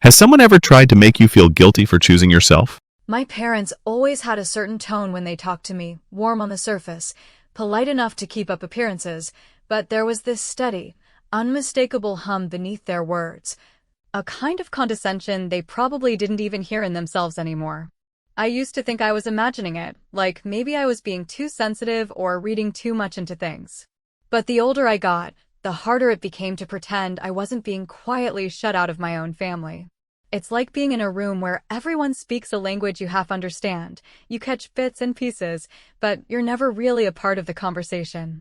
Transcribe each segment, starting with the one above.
Has someone ever tried to make you feel guilty for choosing yourself? My parents always had a certain tone when they talked to me, warm on the surface, polite enough to keep up appearances, but there was this steady, unmistakable hum beneath their words, a kind of condescension they probably didn't even hear in themselves anymore. I used to think I was imagining it, like maybe I was being too sensitive or reading too much into things. But the older I got, the harder it became to pretend I wasn't being quietly shut out of my own family. It's like being in a room where everyone speaks a language you half understand. You catch bits and pieces, but you're never really a part of the conversation.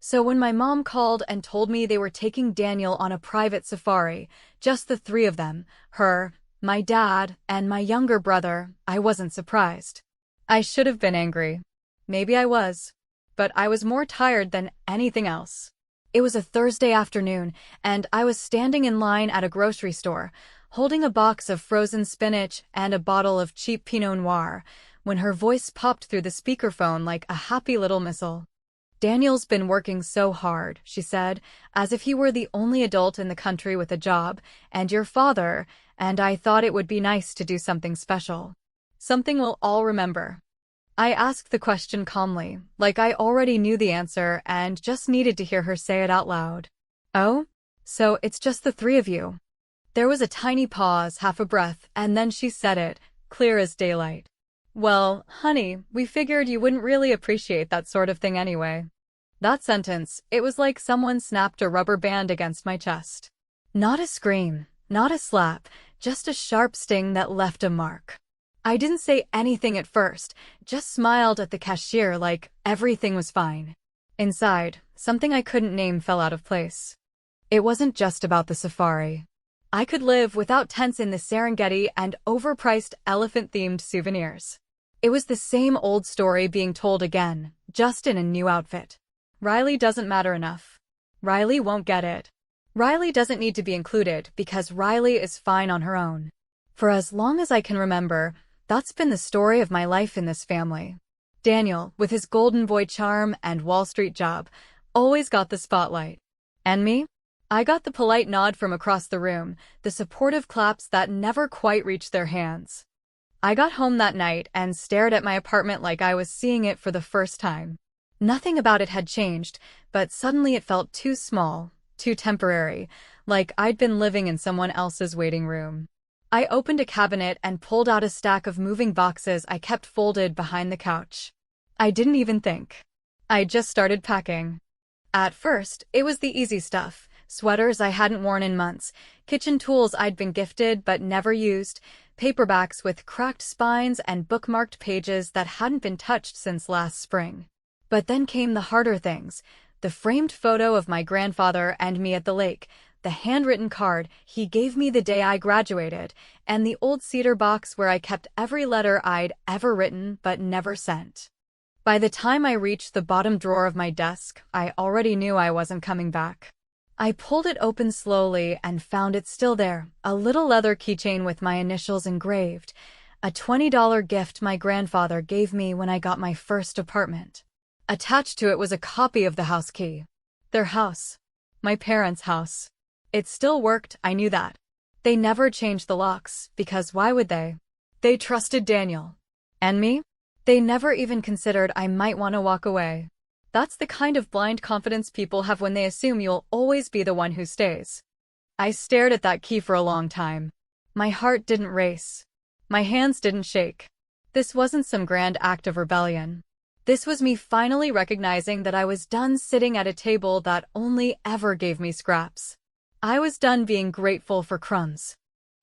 So when my mom called and told me they were taking Daniel on a private safari, just the three of them, her, my dad, and my younger brother, I wasn't surprised. I should have been angry. Maybe I was. But I was more tired than anything else. It was a Thursday afternoon, and I was standing in line at a grocery store, holding a box of frozen spinach and a bottle of cheap Pinot Noir, when her voice popped through the speakerphone like a happy little missile. "Daniel's been working so hard," she said, as if he were the only adult in the country with a job, "and your father, and I thought it would be nice to do something special. Something we'll all remember." I asked the question calmly, like I already knew the answer and just needed to hear her say it out loud. "Oh? So it's just the three of you?" There was a tiny pause, half a breath, and then she said it, clear as daylight. "Well, honey, we figured you wouldn't really appreciate that sort of thing anyway." That sentence, it was like someone snapped a rubber band against my chest. Not a scream, not a slap, just a sharp sting that left a mark. I didn't say anything at first, just smiled at the cashier like everything was fine. Inside, something I couldn't name fell out of place. It wasn't just about the safari. I could live without tents in the Serengeti and overpriced elephant-themed souvenirs. It was the same old story being told again, just in a new outfit. Riley doesn't matter enough. Riley won't get it. Riley doesn't need to be included because Riley is fine on her own. For as long as I can remember, that's been the story of my life in this family. Daniel, with his golden boy charm and Wall Street job, always got the spotlight. And me? I got the polite nod from across the room, the supportive claps that never quite reached their hands. I got home that night and stared at my apartment like I was seeing it for the first time. Nothing about it had changed, but suddenly it felt too small, too temporary, like I'd been living in someone else's waiting room. I opened a cabinet and pulled out a stack of moving boxes I kept folded behind the couch. I didn't even think. I just started packing. At first, it was the easy stuff. Sweaters I hadn't worn in months, kitchen tools I'd been gifted but never used, paperbacks with cracked spines and bookmarked pages that hadn't been touched since last spring. But then came the harder things, the framed photo of my grandfather and me at the lake, the handwritten card he gave me the day I graduated, and the old cedar box where I kept every letter I'd ever written but never sent. By the time I reached the bottom drawer of my desk, I already knew I wasn't coming back. I pulled it open slowly and found it still there, a little leather keychain with my initials engraved, a $20 gift my grandfather gave me when I got my first apartment. Attached to it was a copy of the house key. Their house. My parents' house. It still worked, I knew that. They never changed the locks, because why would they? They trusted Daniel. And me? They never even considered I might want to walk away. That's the kind of blind confidence people have when they assume you'll always be the one who stays. I stared at that key for a long time. My heart didn't race. My hands didn't shake. This wasn't some grand act of rebellion. This was me finally recognizing that I was done sitting at a table that only ever gave me scraps. I was done being grateful for crumbs.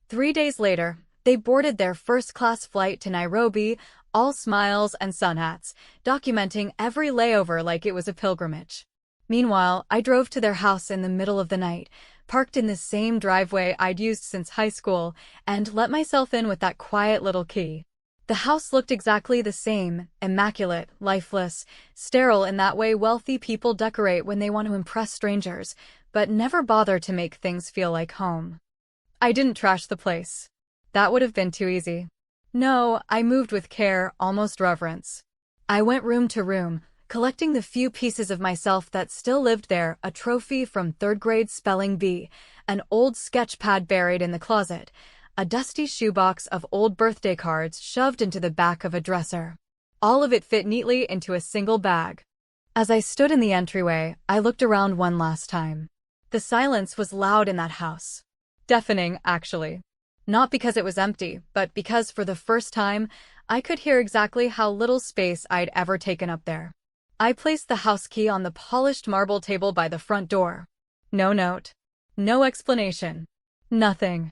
3 days later, they boarded their first-class flight to Nairobi, all smiles and sun hats, documenting every layover like it was a pilgrimage. Meanwhile, I drove to their house in the middle of the night, parked in the same driveway I'd used since high school, and let myself in with that quiet little key. The house looked exactly the same, immaculate, lifeless, sterile in that way wealthy people decorate when they want to impress strangers, but never bother to make things feel like home. I didn't trash the place. That would have been too easy. No, I moved with care, almost reverence. I went room to room, collecting the few pieces of myself that still lived there, a trophy from third grade spelling bee, an old sketch pad buried in the closet, a dusty shoebox of old birthday cards shoved into the back of a dresser. All of it fit neatly into a single bag. As I stood in the entryway, I looked around one last time. The silence was loud in that house. Deafening, actually. Not because it was empty, but because for the first time, I could hear exactly how little space I'd ever taken up there. I placed the house key on the polished marble table by the front door. No note. No explanation. Nothing.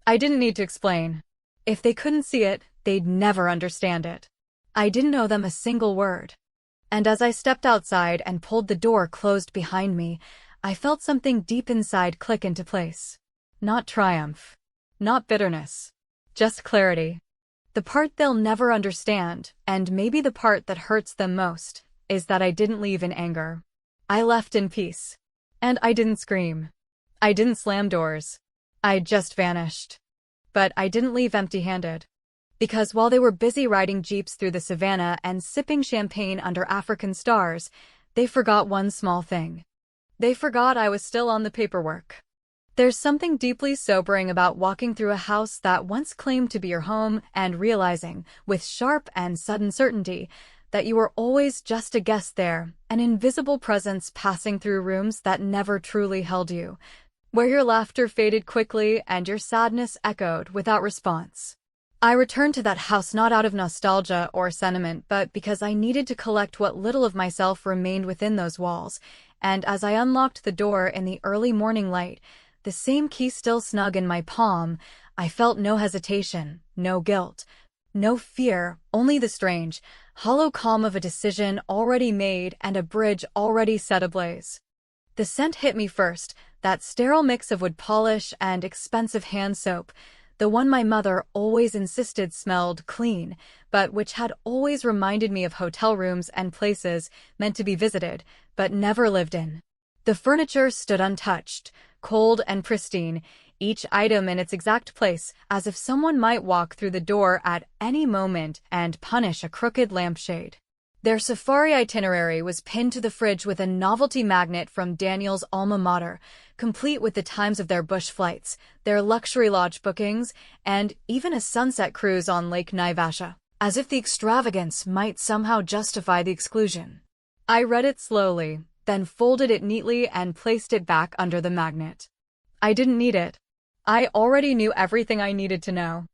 I didn't need to explain. If they couldn't see it, they'd never understand it. I didn't owe them a single word. And as I stepped outside and pulled the door closed behind me, I felt something deep inside click into place. Not triumph. Not bitterness. Just clarity. The part they'll never understand, and maybe the part that hurts them most, is that I didn't leave in anger. I left in peace. And I didn't scream. I didn't slam doors. I just vanished. But I didn't leave empty-handed. Because while they were busy riding jeeps through the savannah and sipping champagne under African stars, they forgot one small thing. They forgot I was still on the paperwork. There's something deeply sobering about walking through a house that once claimed to be your home and realizing, with sharp and sudden certainty, that you were always just a guest there, an invisible presence passing through rooms that never truly held you, where your laughter faded quickly and your sadness echoed without response. I returned to that house not out of nostalgia or sentiment, but because I needed to collect what little of myself remained within those walls, and as I unlocked the door in the early morning light, the same key still snug in my palm, I felt no hesitation, no guilt, no fear, only the strange, hollow calm of a decision already made and a bridge already set ablaze. The scent hit me first, that sterile mix of wood polish and expensive hand soap, the one my mother always insisted smelled clean, but which had always reminded me of hotel rooms and places meant to be visited, but never lived in. The furniture stood untouched, cold and pristine, each item in its exact place, as if someone might walk through the door at any moment and punish a crooked lampshade. Their safari itinerary was pinned to the fridge with a novelty magnet from Daniel's alma mater, complete with the times of their bush flights, their luxury lodge bookings, and even a sunset cruise on Lake Naivasha, as if the extravagance might somehow justify the exclusion. I read it slowly, then folded it neatly and placed it back under the magnet. I didn't need it. I already knew everything I needed to know.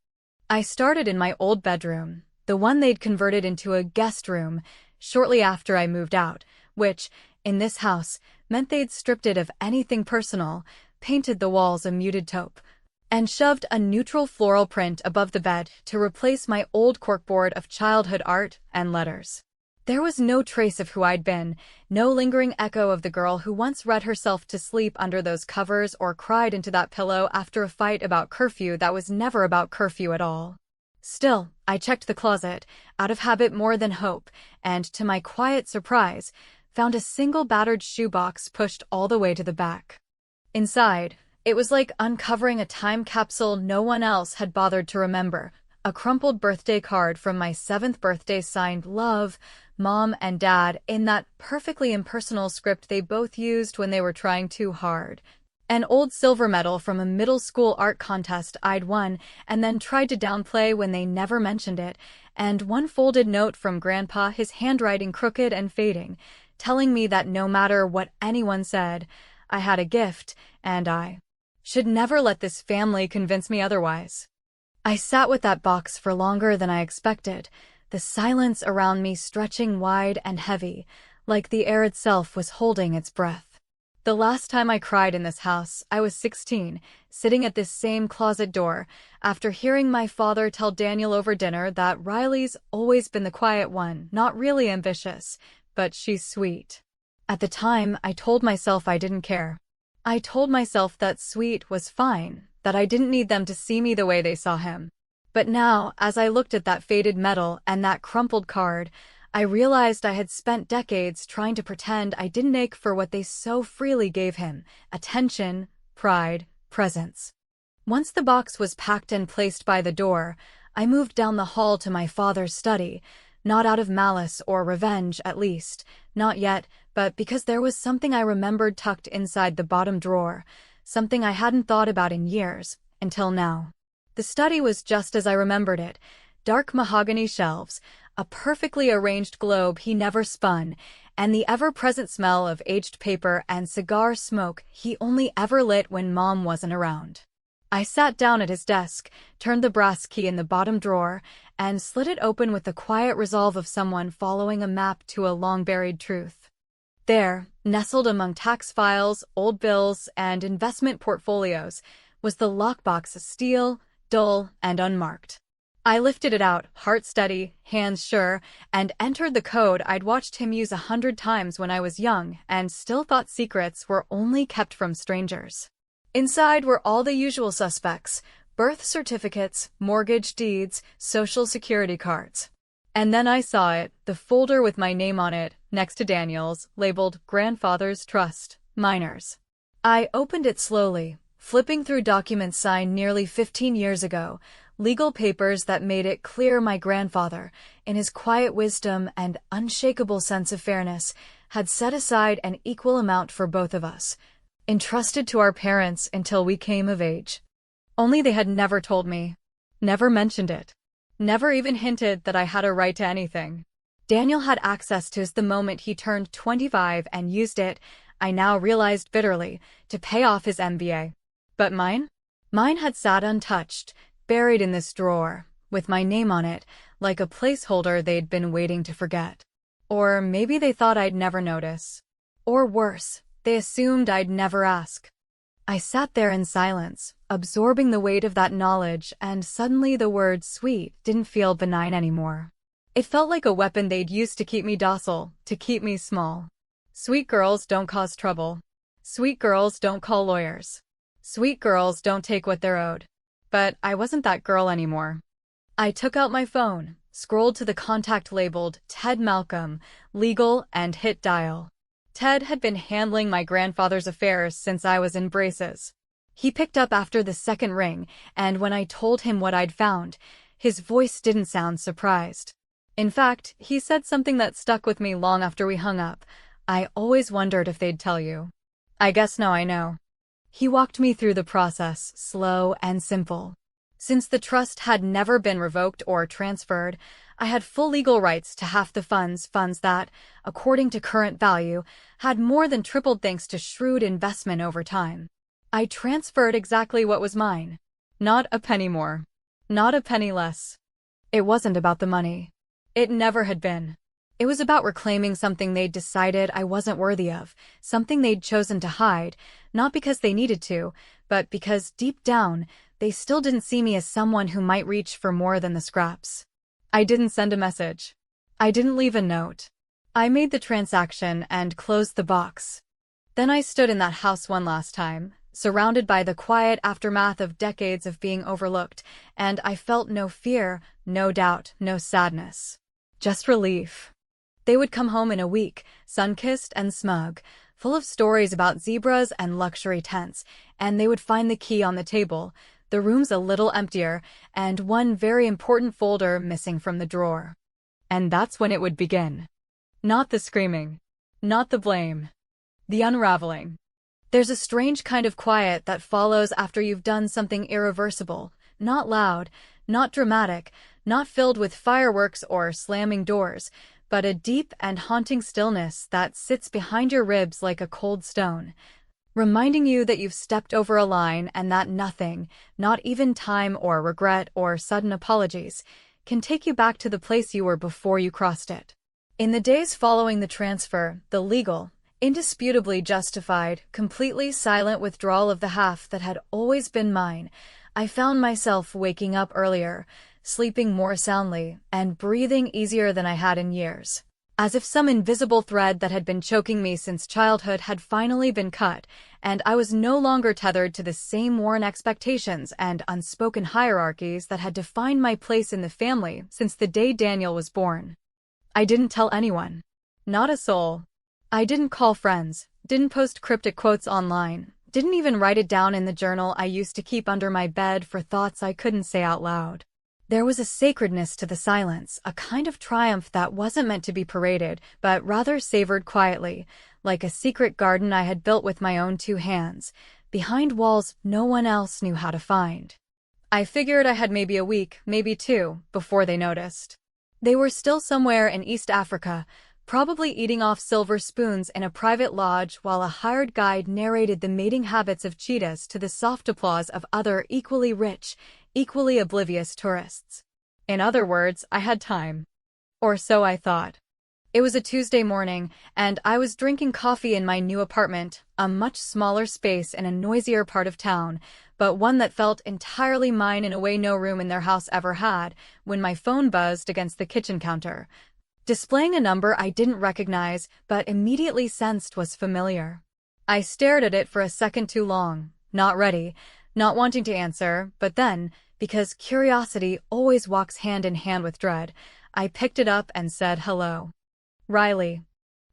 I started in my old bedroom, the one they'd converted into a guest room shortly after I moved out, which, in this house, meant they'd stripped it of anything personal, painted the walls a muted taupe, and shoved a neutral floral print above the bed to replace my old corkboard of childhood art and letters. There was no trace of who I'd been, no lingering echo of the girl who once read herself to sleep under those covers or cried into that pillow after a fight about curfew that was never about curfew at all. Still, I checked the closet, out of habit more than hope, and to my quiet surprise, found a single battered shoebox pushed all the way to the back. Inside, it was like uncovering a time capsule no one else had bothered to remember, a crumpled birthday card from my 7th birthday signed Love, Mom and Dad in that perfectly impersonal script they both used when they were trying too hard. An old silver medal from a middle school art contest I'd won and then tried to downplay when they never mentioned it, and one folded note from Grandpa, his handwriting crooked and fading, telling me that no matter what anyone said, I had a gift, and I should never let this family convince me otherwise. I sat with that box for longer than I expected, the silence around me stretching wide and heavy, like the air itself was holding its breath. The last time I cried in this house, I was 16, sitting at this same closet door, after hearing my father tell Daniel over dinner that Riley's always been the quiet one, not really ambitious, but she's sweet. At the time, I told myself I didn't care. I told myself that sweet was fine, that I didn't need them to see me the way they saw him. But now, as I looked at that faded medal and that crumpled card, I realized I had spent decades trying to pretend I didn't ache for what they so freely gave him: attention, pride, presence. Once the box was packed and placed by the door, I moved down the hall to my father's study, not out of malice or revenge, at least, not yet, but because there was something I remembered tucked inside the bottom drawer, something I hadn't thought about in years, until now. The study was just as I remembered it. Dark mahogany shelves, a perfectly arranged globe he never spun, and the ever-present smell of aged paper and cigar smoke he only ever lit when Mom wasn't around. I sat down at his desk, turned the brass key in the bottom drawer, and slid it open with the quiet resolve of someone following a map to a long-buried truth. There, nestled among tax files, old bills, and investment portfolios, was the lockbox of steel, dull, and unmarked. I lifted it out, heart steady, hands sure, and entered the code I'd watched him use 100 times when I was young and still thought secrets were only kept from strangers. Inside were all the usual suspects: birth certificates, mortgage deeds, social security cards. And then I saw it, the folder with my name on it, next to Daniel's, labeled Grandfather's Trust, Minors. I opened it slowly, flipping through documents signed nearly 15 years ago, legal papers that made it clear my grandfather, in his quiet wisdom and unshakable sense of fairness, had set aside an equal amount for both of us, entrusted to our parents until we came of age. Only they had never told me, never mentioned it, never even hinted that I had a right to anything. Daniel had access to it the moment he turned 25 and used it, I now realized bitterly, to pay off his MBA. But mine? Mine had sat untouched, buried in this drawer, with my name on it, like a placeholder they'd been waiting to forget. Or maybe they thought I'd never notice. Or worse, they assumed I'd never ask. I sat there in silence, absorbing the weight of that knowledge, and suddenly the word sweet didn't feel benign anymore. It felt like a weapon they'd used to keep me docile, to keep me small. Sweet girls don't cause trouble. Sweet girls don't call lawyers. Sweet girls don't take what they're owed. But I wasn't that girl anymore. I took out my phone, scrolled to the contact labeled Ted Malcolm, legal, and hit dial. Ted had been handling my grandfather's affairs since I was in braces. He picked up after the second ring, and when I told him what I'd found, his voice didn't sound surprised. In fact, he said something that stuck with me long after we hung up. I always wondered if they'd tell you. I guess now I know. He walked me through the process, slow and simple. Since the trust had never been revoked or transferred, I had full legal rights to half the funds that, according to current value, had more than tripled thanks to shrewd investment over time. I transferred exactly what was mine. Not a penny more. Not a penny less. It wasn't about the money. It never had been. It was about reclaiming something they'd decided I wasn't worthy of, something they'd chosen to hide, not because they needed to, but because deep down, they still didn't see me as someone who might reach for more than the scraps. I didn't send a message. I didn't leave a note. I made the transaction and closed the box. Then I stood in that house one last time, surrounded by the quiet aftermath of decades of being overlooked, and I felt no fear, no doubt, no sadness. Just relief. They would come home in a week, sun-kissed and smug, full of stories about zebras and luxury tents, and they would find the key on the table, the room's a little emptier, and one very important folder missing from the drawer. And that's when it would begin. Not the screaming. Not the blame. The unraveling. There's a strange kind of quiet that follows after you've done something irreversible, not loud, not dramatic, not filled with fireworks or slamming doors, but a deep and haunting stillness that sits behind your ribs like a cold stone, reminding you that you've stepped over a line and that nothing, not even time or regret or sudden apologies, can take you back to the place you were before you crossed it. In the days following the transfer, the legal, indisputably justified, completely silent withdrawal of the half that had always been mine, I found myself waking up earlier, sleeping more soundly, and breathing easier than I had in years. As if some invisible thread that had been choking me since childhood had finally been cut, and I was no longer tethered to the same worn expectations and unspoken hierarchies that had defined my place in the family since the day Daniel was born. I didn't tell anyone. Not a soul. I didn't call friends, didn't post cryptic quotes online, didn't even write it down in the journal I used to keep under my bed for thoughts I couldn't say out loud. There was a sacredness to the silence, a kind of triumph that wasn't meant to be paraded, but rather savored quietly, like a secret garden I had built with my own two hands, behind walls no one else knew how to find. I figured I had maybe a week, maybe two, before they noticed. They were still somewhere in East Africa, probably eating off silver spoons in a private lodge while a hired guide narrated the mating habits of cheetahs to the soft applause of other equally rich, equally oblivious tourists. In other words, I had time. Or so I thought. It was a Tuesday morning, and I was drinking coffee in my new apartment, a much smaller space in a noisier part of town, but one that felt entirely mine in a way no room in their house ever had, when my phone buzzed against the kitchen counter, displaying a number I didn't recognize but immediately sensed was familiar. I stared at it for a second too long, not ready, not wanting to answer, but then, because curiosity always walks hand in hand with dread, I picked it up and said hello. Riley.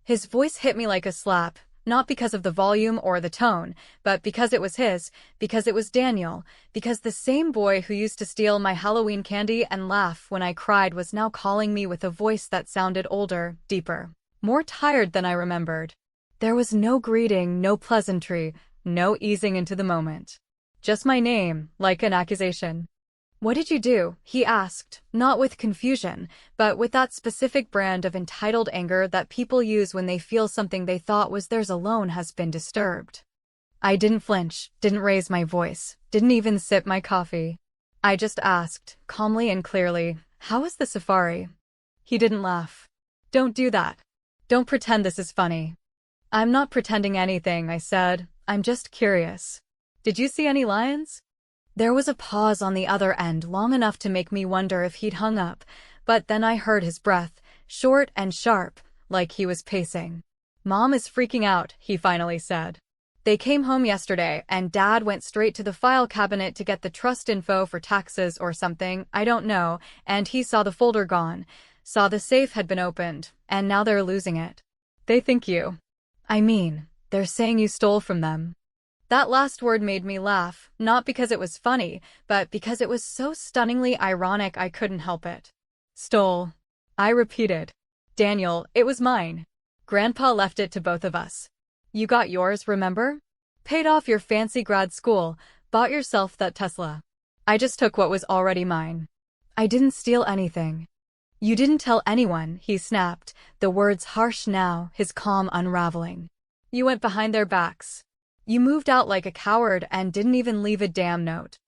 His voice hit me like a slap, not because of the volume or the tone, but because it was his, because it was Daniel, because the same boy who used to steal my Halloween candy and laugh when I cried was now calling me with a voice that sounded older, deeper, more tired than I remembered. There was no greeting, no pleasantry, no easing into the moment. Just my name, like an accusation. "What did you do?" he asked, not with confusion, but with that specific brand of entitled anger that people use when they feel something they thought was theirs alone has been disturbed. I didn't flinch, didn't raise my voice, didn't even sip my coffee. I just asked, calmly and clearly, "How was the safari?" He didn't laugh. "Don't do that. Don't pretend this is funny." "I'm not pretending anything," I said. "I'm just curious. Did you see any lions?" There was a pause on the other end long enough to make me wonder if he'd hung up, but then I heard his breath, short and sharp, like he was pacing. "Mom is freaking out," he finally said. "They came home yesterday, and Dad went straight to the file cabinet to get the trust info for taxes or something, I don't know, and he saw the folder gone, saw the safe had been opened, and now they're losing it. They think you. I mean, they're saying you stole from them." That last word made me laugh, not because it was funny, but because it was so stunningly ironic I couldn't help it. "Stole," I repeated. "Daniel, it was mine. Grandpa left it to both of us. You got yours, remember? Paid off your fancy grad school, bought yourself that Tesla. I just took what was already mine. I didn't steal anything." "You didn't tell anyone," he snapped, the words harsh now, his calm unraveling. "You went behind their backs. You moved out like a coward and didn't even leave a damn note."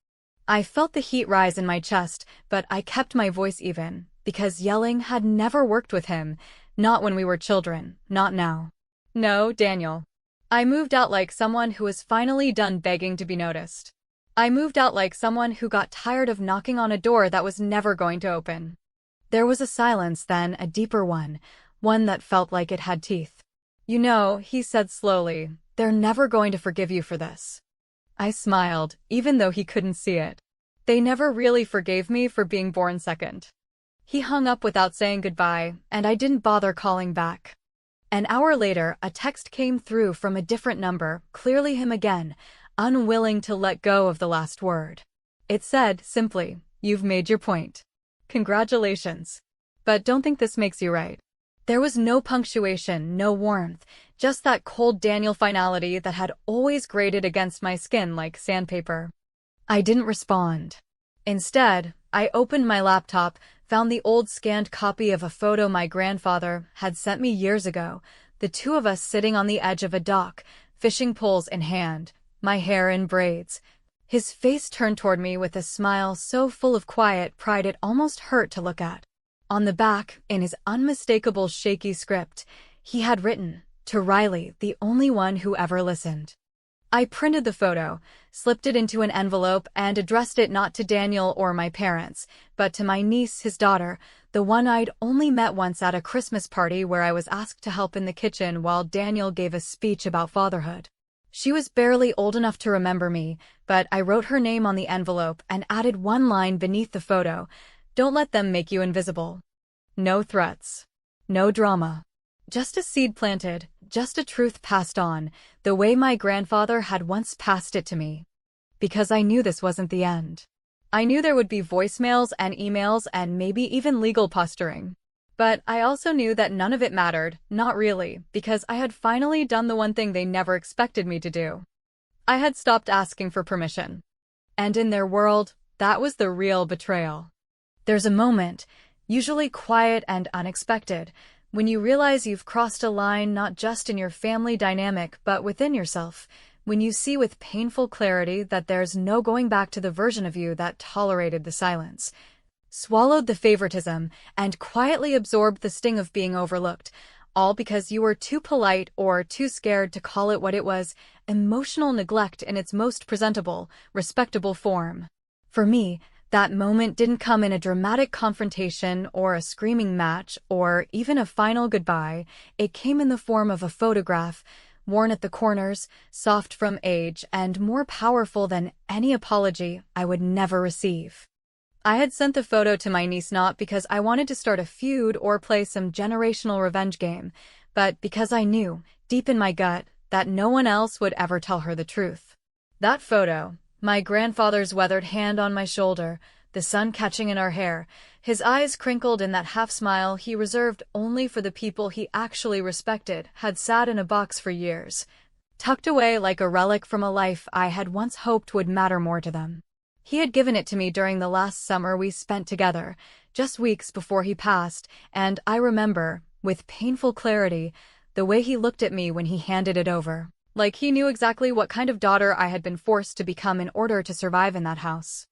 I felt the heat rise in my chest, but I kept my voice even, because yelling had never worked with him, not when we were children, not now. "No, Daniel. I moved out like someone who was finally done begging to be noticed. I moved out like someone who got tired of knocking on a door that was never going to open." There was a silence then, a deeper one that felt like it had teeth. "You know," he said slowly, "they're never going to forgive you for this." I smiled, even though he couldn't see it. "They never really forgave me for being born second." He hung up without saying goodbye, and I didn't bother calling back. An hour later, a text came through from a different number, clearly him again, unwilling to let go of the last word. It said, simply, "You've made your point. Congratulations. But don't think this makes you right." There was no punctuation, no warmth, just that cold Daniel finality that had always grated against my skin like sandpaper. I didn't respond. Instead, I opened my laptop, found the old scanned copy of a photo my grandfather had sent me years ago, the two of us sitting on the edge of a dock, fishing poles in hand, my hair in braids. His face turned toward me with a smile so full of quiet pride it almost hurt to look at. On the back, in his unmistakable shaky script, he had written, "To Riley, the only one who ever listened." I printed the photo, slipped it into an envelope, and addressed it not to Daniel or my parents, but to my niece, his daughter, the one I'd only met once at a Christmas party where I was asked to help in the kitchen while Daniel gave a speech about fatherhood. She was barely old enough to remember me, but I wrote her name on the envelope and added one line beneath the photo: "Don't let them make you invisible." No threats. No drama. Just a seed planted, just a truth passed on, the way my grandfather had once passed it to me. Because I knew this wasn't the end. I knew there would be voicemails and emails and maybe even legal posturing. But I also knew that none of it mattered, not really, because I had finally done the one thing they never expected me to do. I had stopped asking for permission. And in their world, That was the real betrayal. There's a moment, usually quiet and unexpected, when you realize you've crossed a line not just in your family dynamic but within yourself, when you see with painful clarity that there's no going back to the version of you that tolerated the silence, swallowed the favoritism, and quietly absorbed the sting of being overlooked, all because you were too polite or too scared to call it what it was: emotional neglect in its most presentable, respectable form. For me, that moment didn't come in a dramatic confrontation or a screaming match or even a final goodbye. It came in the form of a photograph, worn at the corners, soft from age, and more powerful than any apology I would never receive. I had sent the photo to my niece not because I wanted to start a feud or play some generational revenge game, but because I knew, deep in my gut, that no one else would ever tell her the truth. That photo, my grandfather's weathered hand on my shoulder, the sun catching in our hair, his eyes crinkled in that half-smile he reserved only for the people he actually respected, had sat in a box for years, tucked away like a relic from a life I had once hoped would matter more to them. He had given it to me during the last summer we spent together, just weeks before he passed, and I remember, with painful clarity, the way he looked at me when he handed it over, like he knew exactly what kind of daughter I had been forced to become in order to survive in that house.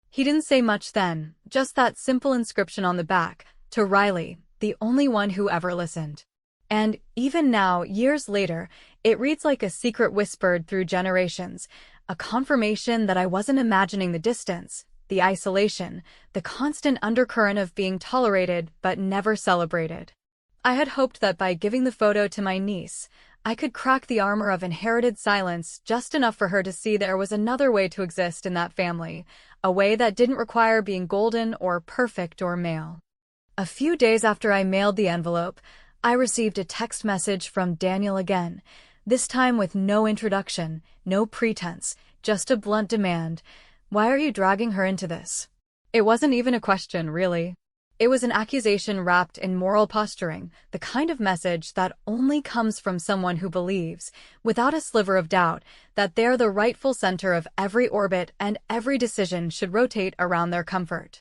He didn't say much then, just that simple inscription on the back, "To Riley, the only one who ever listened." And even now, years later, it reads like a secret whispered through generations, a confirmation that I wasn't imagining the distance, the isolation, the constant undercurrent of being tolerated but never celebrated. I had hoped that by giving the photo to my niece, I could crack the armor of inherited silence just enough for her to see there was another way to exist in that family, a way that didn't require being golden or perfect or male. A few days after I mailed the envelope, I received a text message from Daniel again, this time with no introduction, no pretense, just a blunt demand: "Why are you dragging her into this?" It wasn't even a question, really. It was an accusation wrapped in moral posturing, the kind of message that only comes from someone who believes, without a sliver of doubt, that they're the rightful center of every orbit and every decision should rotate around their comfort.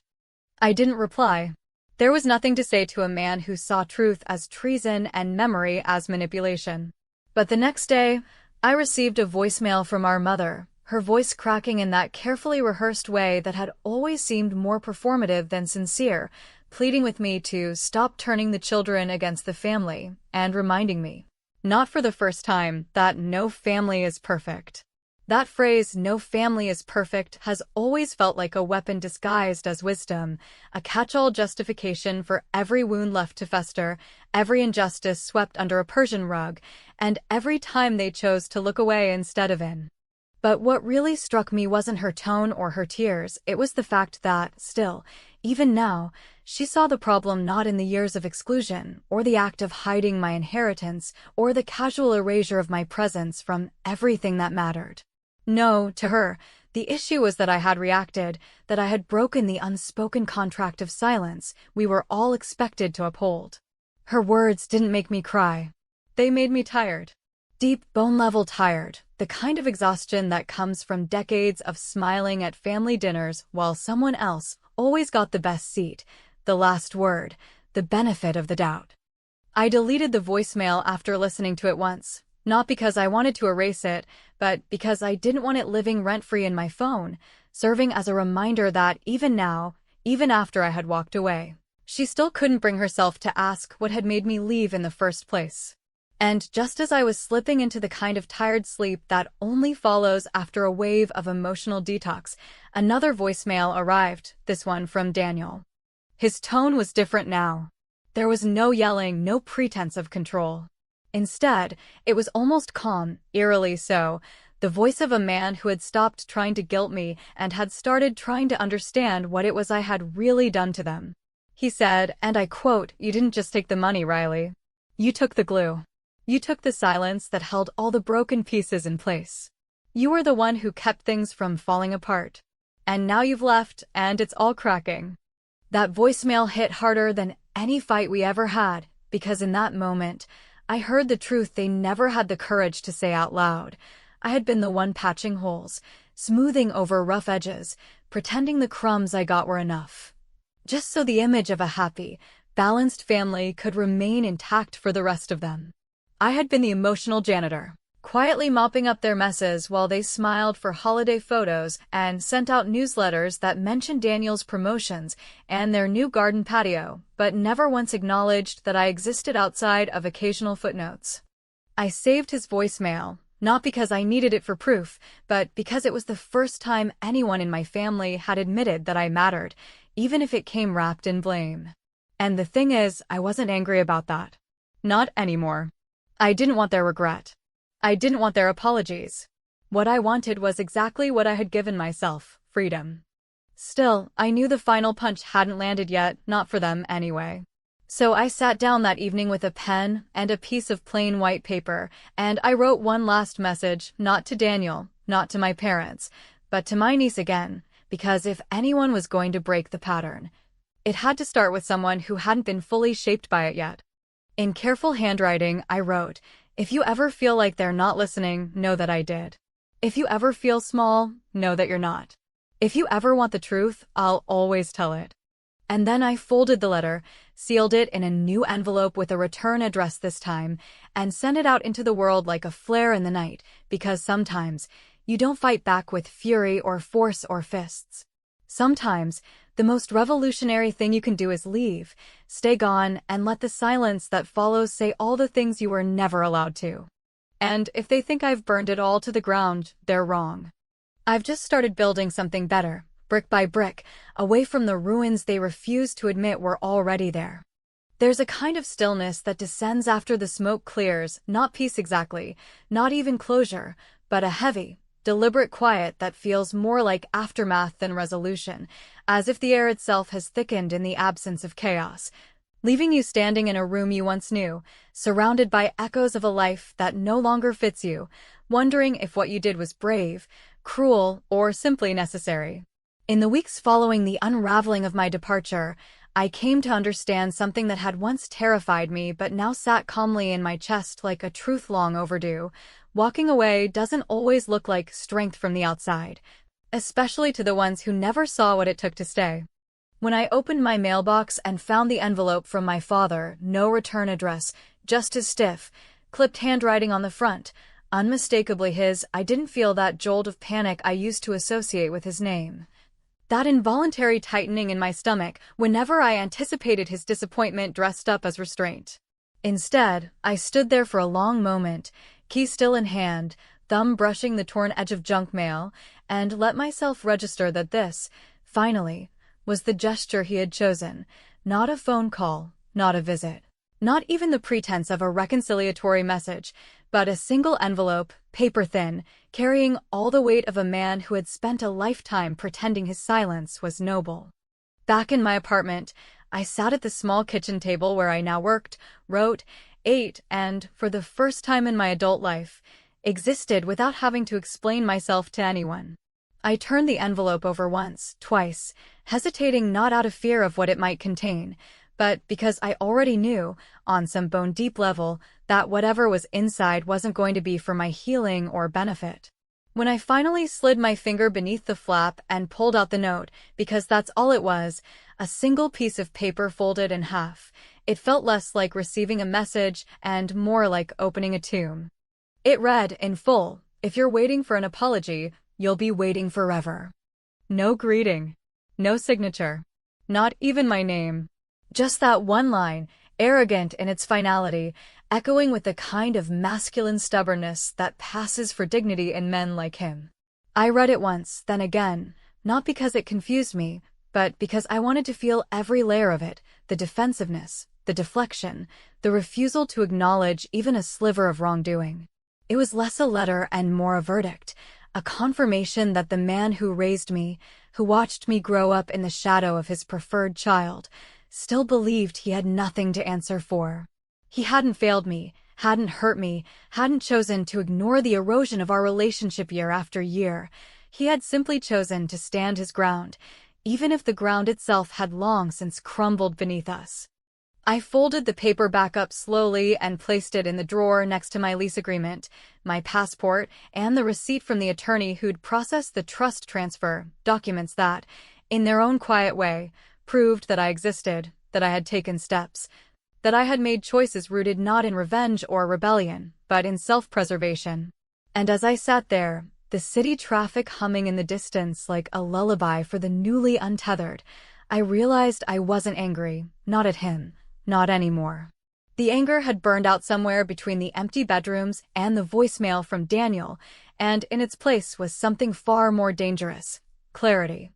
I didn't reply. There was nothing to say to a man who saw truth as treason and memory as manipulation. But the next day, I received a voicemail from our mother, her voice cracking in that carefully rehearsed way that had always seemed more performative than sincere, pleading with me to stop turning the children against the family, and reminding me, not for the first time, that no family is perfect. That phrase, "no family is perfect," has always felt like a weapon disguised as wisdom, a catch-all justification for every wound left to fester, every injustice swept under a Persian rug, and every time they chose to look away instead of in. But what really struck me wasn't her tone or her tears, it was the fact that, still, even now, she saw the problem not in the years of exclusion, or the act of hiding my inheritance, or the casual erasure of my presence from everything that mattered. No, to her, the issue was that I had reacted, that I had broken the unspoken contract of silence we were all expected to uphold. Her words didn't make me cry. They made me tired. Deep, bone-level tired, the kind of exhaustion that comes from decades of smiling at family dinners while someone else always got the best seat, the last word, the benefit of the doubt. I deleted the voicemail after listening to it once. Not because I wanted to erase it, but because I didn't want it living rent-free in my phone, serving as a reminder that even now, even after I had walked away, she still couldn't bring herself to ask what had made me leave in the first place. And just as I was slipping into the kind of tired sleep that only follows after a wave of emotional detox, another voicemail arrived, this one from Daniel. His tone was different now. There was no yelling, no pretense of control. Instead, it was almost calm, eerily so, the voice of a man who had stopped trying to guilt me and had started trying to understand what it was I had really done to them. He said, and I quote, "You didn't just take the money, Riley. You took the glue. You took the silence that held all the broken pieces in place. You were the one who kept things from falling apart. And now you've left, and it's all cracking." That voicemail hit harder than any fight we ever had, because in that moment, I heard the truth they never had the courage to say out loud. I had been the one patching holes, smoothing over rough edges, pretending the crumbs I got were enough. Just so the image of a happy, balanced family could remain intact for the rest of them. I had been the emotional janitor, quietly mopping up their messes while they smiled for holiday photos and sent out newsletters that mentioned Daniel's promotions and their new garden patio, but never once acknowledged that I existed outside of occasional footnotes. I saved his voicemail, not because I needed it for proof, but because it was the first time anyone in my family had admitted that I mattered, even if it came wrapped in blame. And the thing is, I wasn't angry about that. Not anymore. I didn't want their regret. I didn't want their apologies. What I wanted was exactly what I had given myself, freedom. Still, I knew the final punch hadn't landed yet, not for them anyway. So I sat down that evening with a pen and a piece of plain white paper, and I wrote one last message, not to Daniel, not to my parents, but to my niece again, because if anyone was going to break the pattern, it had to start with someone who hadn't been fully shaped by it yet. In careful handwriting, I wrote, "If you ever feel like they're not listening, know that I did. If you ever feel small, know that you're not. If you ever want the truth, I'll always tell it." And then I folded the letter, sealed it in a new envelope with a return address this time, and sent it out into the world like a flare in the night, because sometimes you don't fight back with fury or force or fists. Sometimes the most revolutionary thing you can do is leave, stay gone, and let the silence that follows say all the things you were never allowed to. And if they think I've burned it all to the ground, they're wrong. I've just started building something better, brick by brick, away from the ruins they refuse to admit were already there. There's a kind of stillness that descends after the smoke clears, not peace exactly, not even closure, but a heavy, deliberate quiet that feels more like aftermath than resolution, as if the air itself has thickened in the absence of chaos, leaving you standing in a room you once knew, surrounded by echoes of a life that no longer fits you, wondering if what you did was brave, cruel, or simply necessary. In the weeks following the unraveling of my departure, I came to understand something that had once terrified me but now sat calmly in my chest like a truth long overdue. Walking away doesn't always look like strength from the outside, especially to the ones who never saw what it took to stay. When I opened my mailbox and found the envelope from my father, no return address, just his stiff, clipped handwriting on the front, unmistakably his, I didn't feel that jolt of panic I used to associate with his name. That involuntary tightening in my stomach whenever I anticipated his disappointment dressed up as restraint. Instead, I stood there for a long moment, key still in hand, thumb brushing the torn edge of junk mail, and let myself register that this, finally, was the gesture he had chosen. Not a phone call, not a visit, not even the pretense of a reconciliatory message, but a single envelope, paper-thin, carrying all the weight of a man who had spent a lifetime pretending his silence was noble. Back in my apartment, I sat at the small kitchen table where I now worked, wrote, ate, and, for the first time in my adult life, existed without having to explain myself to anyone. I turned the envelope over once, twice, hesitating not out of fear of what it might contain, but because I already knew, on some bone-deep level, that whatever was inside wasn't going to be for my healing or benefit. When I finally slid my finger beneath the flap and pulled out the note, because that's all it was, a single piece of paper folded in half, it felt less like receiving a message and more like opening a tomb. It read, in full, "If you're waiting for an apology, you'll be waiting forever." No greeting. No signature. Not even my name. Just that one line, arrogant in its finality, echoing with the kind of masculine stubbornness that passes for dignity in men like him. I read it once, then again, not because it confused me, but because I wanted to feel every layer of it, the defensiveness, the deflection, the refusal to acknowledge even a sliver of wrongdoing. It was less a letter and more a verdict, a confirmation that the man who raised me, who watched me grow up in the shadow of his preferred child, still believed he had nothing to answer for. He hadn't failed me, hadn't hurt me, hadn't chosen to ignore the erosion of our relationship year after year. He had simply chosen to stand his ground, even if the ground itself had long since crumbled beneath us. I folded the paper back up slowly and placed it in the drawer next to my lease agreement, my passport, and the receipt from the attorney who'd processed the trust transfer, documents that, in their own quiet way, proved that I existed, that I had taken steps, that I had made choices rooted not in revenge or rebellion, but in self-preservation. And as I sat there, the city traffic humming in the distance like a lullaby for the newly untethered, I realized I wasn't angry, not at him, not anymore. The anger had burned out somewhere between the empty bedrooms and the voicemail from Daniel, and in its place was something far more dangerous: clarity.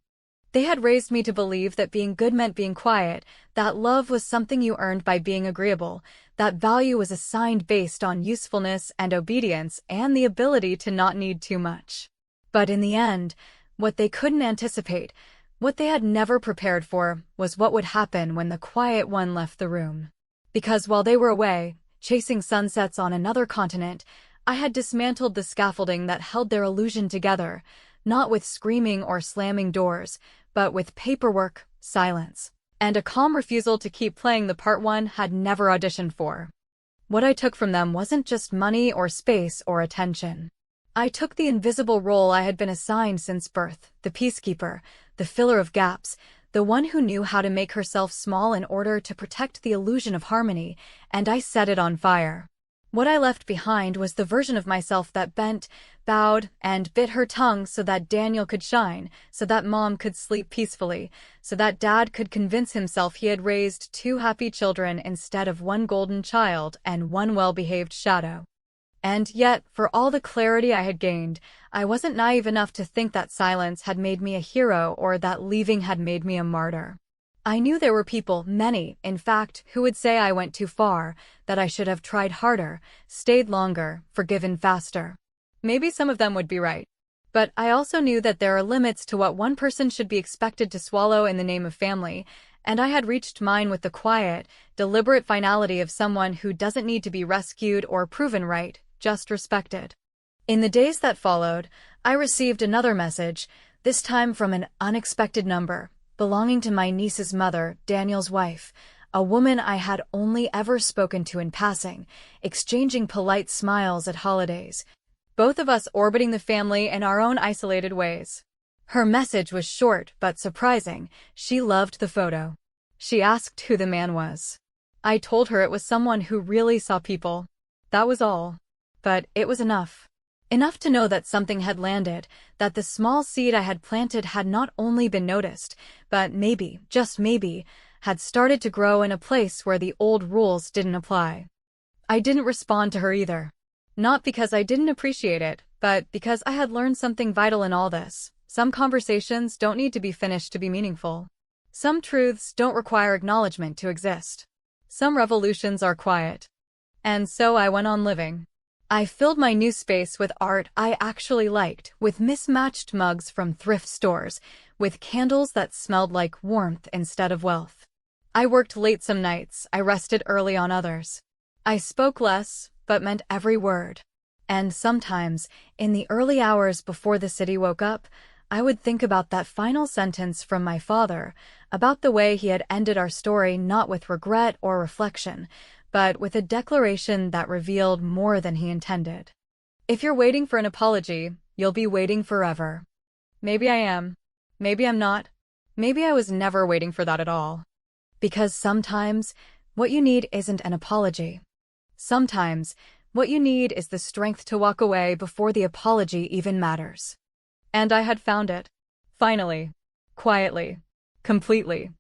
They had raised me to believe that being good meant being quiet, that love was something you earned by being agreeable, that value was assigned based on usefulness and obedience and the ability to not need too much. But in the end, what they couldn't anticipate, what they had never prepared for, was what would happen when the quiet one left the room. Because while they were away, chasing sunsets on another continent, I had dismantled the scaffolding that held their illusion together, not with screaming or slamming doors, but with paperwork, silence, and a calm refusal to keep playing the part one had never auditioned for. What I took from them wasn't just money or space or attention. I took the invisible role I had been assigned since birth, the peacekeeper, the filler of gaps, the one who knew how to make herself small in order to protect the illusion of harmony, and I set it on fire. What I left behind was the version of myself that bent, bowed, and bit her tongue so that Daniel could shine, so that Mom could sleep peacefully, so that Dad could convince himself he had raised two happy children instead of one golden child and one well-behaved shadow. And yet, for all the clarity I had gained, I wasn't naive enough to think that silence had made me a hero or that leaving had made me a martyr. I knew there were people, many, in fact, who would say I went too far, that I should have tried harder, stayed longer, forgiven faster. Maybe some of them would be right. But I also knew that there are limits to what one person should be expected to swallow in the name of family, and I had reached mine with the quiet, deliberate finality of someone who doesn't need to be rescued or proven right, just respected. In the days that followed, I received another message, this time from an unexpected number, belonging to my niece's mother, Daniel's wife, a woman I had only ever spoken to in passing, exchanging polite smiles at holidays, both of us orbiting the family in our own isolated ways. Her message was short but surprising. She loved the photo. She asked who the man was. I told her it was someone who really saw people. That was all. But it was enough. Enough to know that something had landed, that the small seed I had planted had not only been noticed, but maybe, just maybe, had started to grow in a place where the old rules didn't apply. I didn't respond to her either. Not because I didn't appreciate it, but because I had learned something vital in all this. Some conversations don't need to be finished to be meaningful. Some truths don't require acknowledgement to exist. Some revolutions are quiet. And so I went on living. I filled my new space with art I actually liked, with mismatched mugs from thrift stores, with candles that smelled like warmth instead of wealth. I worked late some nights, I rested early on others. I spoke less, but meant every word. And sometimes, in the early hours before the city woke up, I would think about that final sentence from my father, about the way he had ended our story not with regret or reflection, but with a declaration that revealed more than he intended. If you're waiting for an apology, you'll be waiting forever. Maybe I am. Maybe I'm not. Maybe I was never waiting for that at all. Because sometimes, what you need isn't an apology. Sometimes, what you need is the strength to walk away before the apology even matters. And I had found it. Finally. Quietly. Completely.